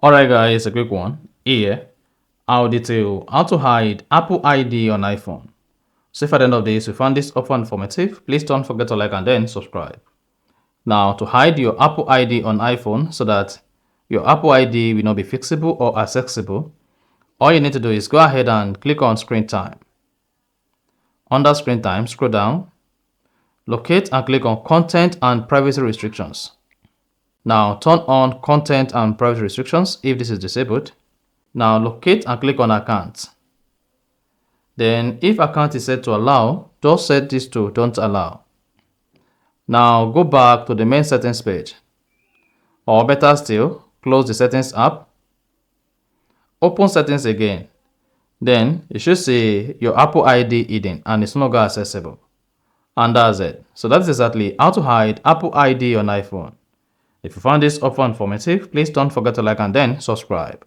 Alright guys, a quick one. Here, I'll detail how to hide Apple ID on iPhone. So if at the end of this you found this offer informative, please don't forget to like and then subscribe. Now, to hide your Apple ID on iPhone so that your Apple ID will not be fixable or accessible, all you need to do is go ahead and click on Screen Time. Under Screen Time, scroll down, locate and click on Content and Privacy Restrictions. Now, turn on Content and Privacy Restrictions if this is disabled. Now, locate and click on Account. Then, if Account is set to Allow, just set this to Don't Allow. Now, go back to the main settings page. Or better still, close the Settings app. Open Settings again. Then, you should see your Apple ID hidden and it's no longer accessible. And that's it. So that's exactly how to hide Apple ID on iPhone. If you found this offer informative, please don't forget to like and then subscribe.